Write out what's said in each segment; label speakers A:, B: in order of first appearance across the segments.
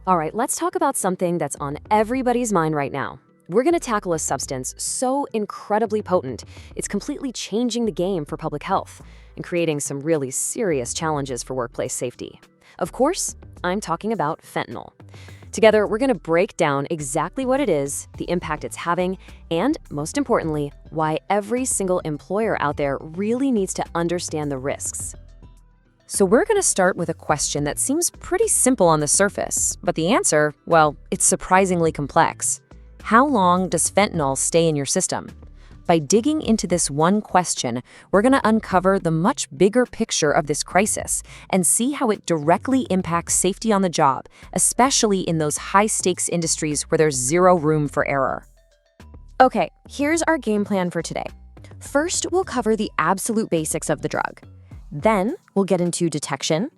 A: All right, let's talk about something that's on everybody's mind right now. We're going to tackle a substance so incredibly potent, it's completely changing the game for public health and creating some really serious challenges for workplace safety. Of course, I'm talking about fentanyl. Together, we're going to break down exactly what it is, the impact it's having, and most importantly, why every single employer out there really needs to understand the risks. So we're going to start with a question that seems pretty simple on the surface, but the answer, well, it's surprisingly complex. How long does fentanyl stay in your system? By digging into this one question, we're going to uncover the much bigger picture of this crisis and see how it directly impacts safety on the job, especially in those high-stakes industries where there's zero room for error.
B: Okay, here's our game plan for today. First, we'll cover the absolute basics of the drug. Then, we'll get into detection.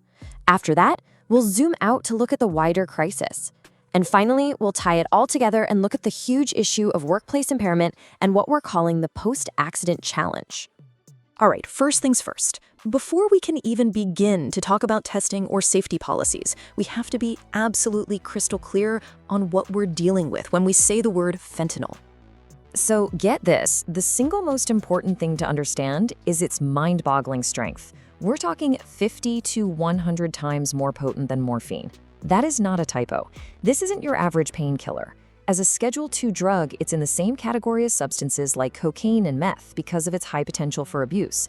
B: After that, we'll zoom out to look at the wider crisis. And finally, we'll tie it all together and look at the huge issue of workplace impairment and what we're calling the post-accident challenge.
C: All right, first things first. Before we can even begin to talk about testing or safety policies, we have to be absolutely crystal clear on what we're dealing with when we say the word fentanyl.
B: So get this, the single most important thing to understand is its mind-boggling strength. We're talking 50 to 100 times more potent than morphine. That is not a typo. This isn't your average painkiller. As a Schedule II drug, it's in the same category as substances like cocaine and meth because of its high potential for abuse.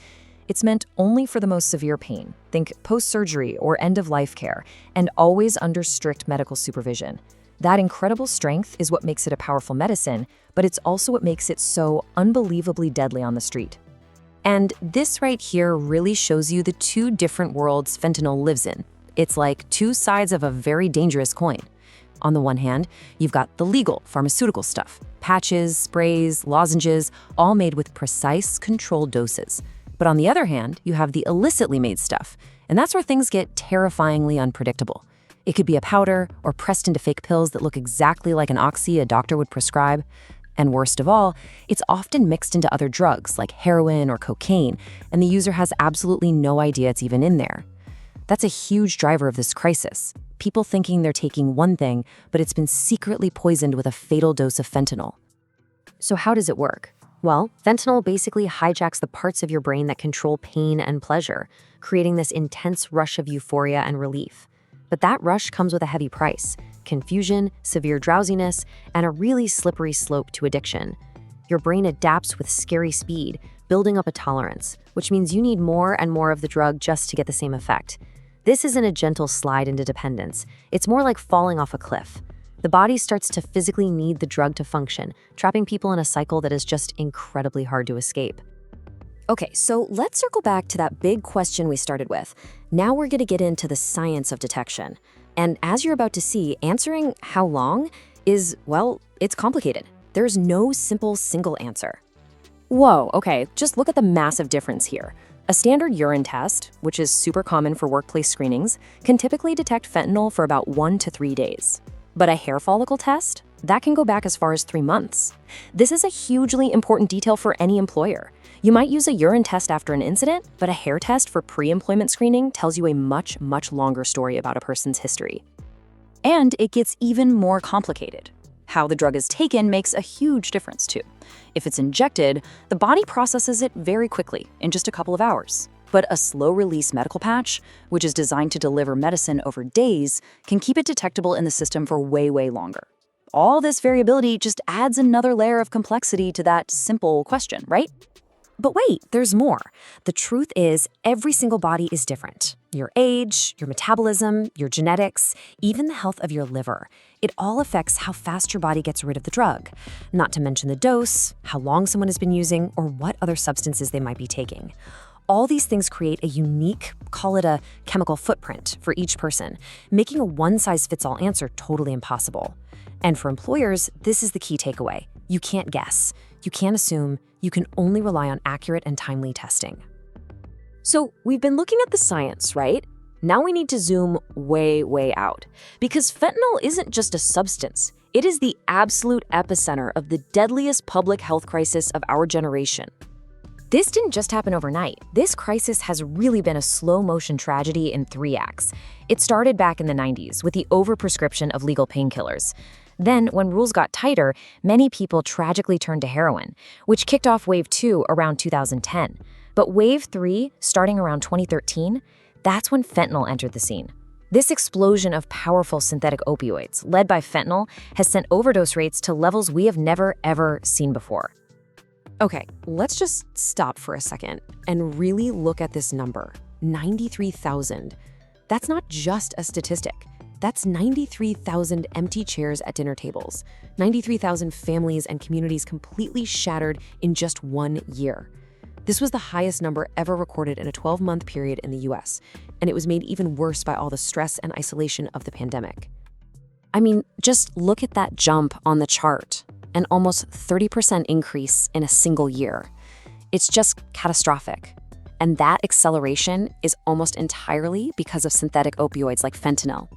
B: It's meant only for the most severe pain, think post-surgery or end-of-life care, and always under strict medical supervision. That incredible strength is what makes it a powerful medicine, but it's also what makes it so unbelievably deadly on the street. And this right here really shows you the two different worlds fentanyl lives in. It's like two sides of a very dangerous coin. On the one hand, you've got the legal pharmaceutical stuff, patches, sprays, lozenges, all made with precise, controlled doses. But on the other hand, you have the illicitly made stuff, and that's where things get terrifyingly unpredictable. It could be a powder or pressed into fake pills that look exactly like an oxy a doctor would prescribe. And worst of all, it's often mixed into other drugs like heroin or cocaine, and the user has absolutely no idea it's even in there. That's a huge driver of this crisis. People thinking they're taking one thing, but it's been secretly poisoned with a fatal dose of fentanyl.
A: So how does it work? Well, fentanyl basically hijacks the parts of your brain that control pain and pleasure, creating this intense rush of euphoria and relief. But that rush comes with a heavy price: confusion, severe drowsiness, and a really slippery slope to addiction. Your brain adapts with scary speed, building up a tolerance, which means you need more and more of the drug just to get the same effect. This isn't a gentle slide into dependence. It's more like falling off a cliff. The body starts to physically need the drug to function, trapping people in a cycle that is just incredibly hard to escape.
B: Okay, so let's circle back to that big question we started with. Now we're going to get into the science of detection. And as you're about to see, answering how long is, well, it's complicated. There's no simple single answer. Whoa, okay, just look at the massive difference here. A standard urine test, which is super common for workplace screenings, can typically detect fentanyl for about 1 to 3 days. But a hair follicle test? That can go back as far as 3 months. This is a hugely important detail for any employer. You might use a urine test after an incident, but a hair test for pre-employment screening tells you a much, much longer story about a person's history.
C: And it gets even more complicated. How the drug is taken makes a huge difference too. If it's injected, the body processes it very quickly, in just a couple of hours. But a slow-release medical patch, which is designed to deliver medicine over days, can keep it detectable in the system for way, way longer. All this variability just adds another layer of complexity to that simple question, right?
B: But wait, there's more. The truth is, every single body is different. Your age, your metabolism, your genetics, even the health of your liver. It all affects how fast your body gets rid of the drug. Not to mention the dose, how long someone has been using, or what other substances they might be taking. All these things create a unique, call it a chemical footprint for each person, making a one-size-fits-all answer totally impossible. And for employers, this is the key takeaway. You can't guess. You can't assume. You can only rely on accurate and timely testing. So we've been looking at the science, right? Now we need to zoom way, way out. Because fentanyl isn't just a substance. It is the absolute epicenter of the deadliest public health crisis of our generation. This didn't just happen overnight. This crisis has really been a slow-motion tragedy in 3 acts. It started back in the 90s with the overprescription of legal painkillers. Then, when rules got tighter, many people tragically turned to heroin, which kicked off Wave 2 around 2010. But Wave 3, starting around 2013, that's when fentanyl entered the scene. This explosion of powerful synthetic opioids, led by fentanyl, has sent overdose rates to levels we have never, ever seen before.
A: Okay, let's just stop for a second and really look at this number, 93,000. That's not just a statistic. That's 93,000 empty chairs at dinner tables, 93,000 families and communities completely shattered in just 1 year. This was the highest number ever recorded in a 12-month period in the US, and it was made even worse by all the stress and isolation of the pandemic. I mean, just look at that jump on the chart, an almost 30% increase in a single year. It's just catastrophic. And that acceleration is almost entirely because of synthetic opioids like fentanyl.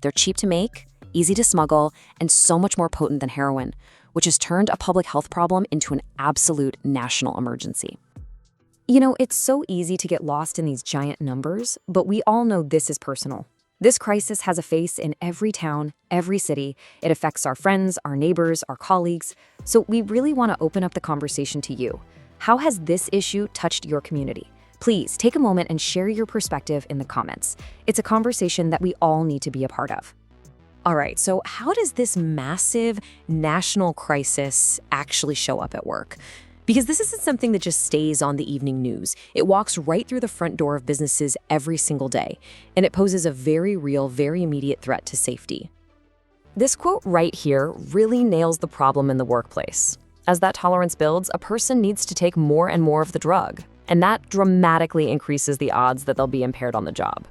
A: They're cheap to make, easy to smuggle, and so much more potent than heroin, which has turned a public health problem into an absolute national emergency. You know, it's so easy to get lost in these giant numbers, but we all know this is personal. This crisis has a face in every town, every city. It affects our friends, our neighbors, our colleagues. So we really want to open up the conversation to you. How has this issue touched your community? Please take a moment and share your perspective in the comments. It's a conversation that we all need to be a part of. All right, so how does this massive national crisis actually show up at work? Because this isn't something that just stays on the evening news. It walks right through the front door of businesses every single day, and it poses a very real, very immediate threat to safety. This quote right here really nails the problem in the workplace. As that tolerance builds, a person needs to take more and more of the drug, and that dramatically increases the odds that they'll be impaired on the job.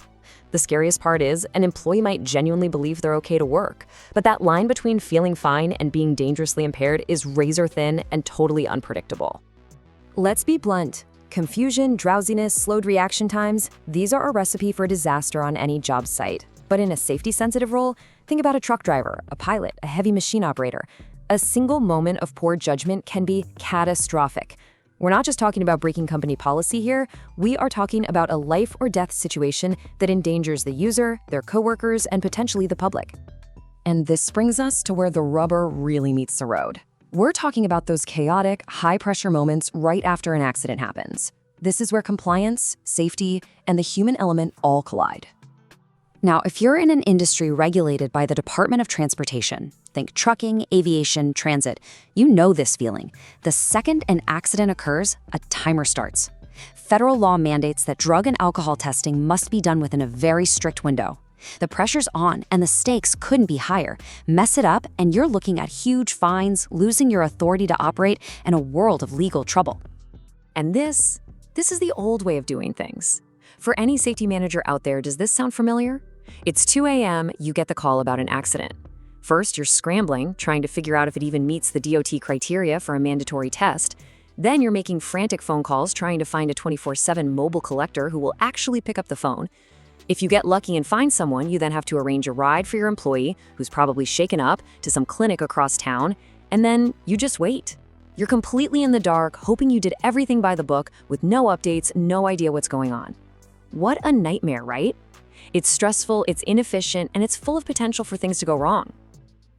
A: The scariest part is, an employee might genuinely believe they're okay to work, but that line between feeling fine and being dangerously impaired is razor thin and totally unpredictable. Let's be blunt. Confusion, drowsiness, slowed reaction times, these are a recipe for disaster on any job site. But in a safety-sensitive role, think about a truck driver, a pilot, a heavy machine operator. A single moment of poor judgment can be catastrophic. We're not just talking about breaking company policy here, we are talking about a life or death situation that endangers the user, their coworkers, and potentially the public. And this brings us to where the rubber really meets the road. We're talking about those chaotic, high-pressure moments right after an accident happens. This is where compliance, safety, and the human element all collide. Now, if you're in an industry regulated by the Department of Transportation, think trucking, aviation, transit, you know this feeling. The second an accident occurs, a timer starts. Federal law mandates that drug and alcohol testing must be done within a very strict window. The pressure's on, and the stakes couldn't be higher. Mess it up, and you're looking at huge fines, losing your authority to operate, and a world of legal trouble. And this is the old way of doing things. For any safety manager out there, does this sound familiar? It's 2 a.m., you get the call about an accident. First, you're scrambling, trying to figure out if it even meets the DOT criteria for a mandatory test. Then you're making frantic phone calls trying to find a 24/7 mobile collector who will actually pick up the phone. If you get lucky and find someone, you then have to arrange a ride for your employee, who's probably shaken up, to some clinic across town, and then you just wait. You're completely in the dark, hoping you did everything by the book, with no updates, no idea what's going on. What a nightmare, right? It's stressful, it's inefficient, and it's full of potential for things to go wrong.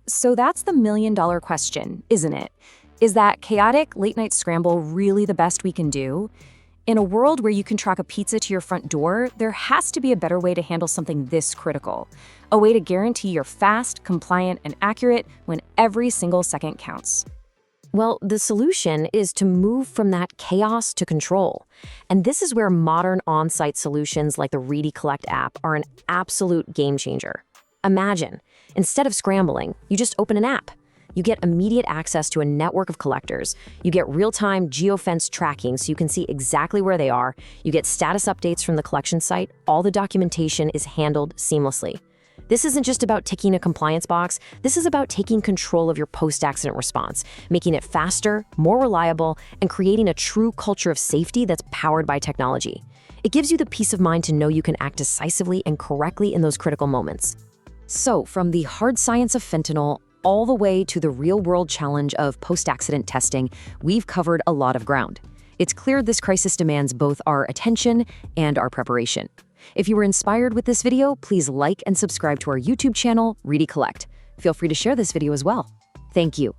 A: So that's the million-dollar question, isn't it? Is that chaotic late-night scramble really the best we can do? In a world where you can track a pizza to your front door, there has to be a better way to handle something this critical. A way to guarantee you're fast, compliant, and accurate when every single second counts. Well, the solution is to move from that chaos to control. And this is where modern on-site solutions like the Ready Collect app are an absolute game changer. Imagine, instead of scrambling, you just open an app. You get immediate access to a network of collectors. You get real-time geofence tracking so you can see exactly where they are. You get status updates from the collection site. All the documentation is handled seamlessly. This isn't just about ticking a compliance box. This is about taking control of your post-accident response, making it faster, more reliable, and creating a true culture of safety that's powered by technology. It gives you the peace of mind to know you can act decisively and correctly in those critical moments. So, from the hard science of fentanyl all the way to the real-world challenge of post-accident testing, we've covered a lot of ground. It's clear this crisis demands both our attention and our preparation. If you were inspired with this video, please like and subscribe to our YouTube channel, Ready Collect. Feel free to share this video as well. Thank you.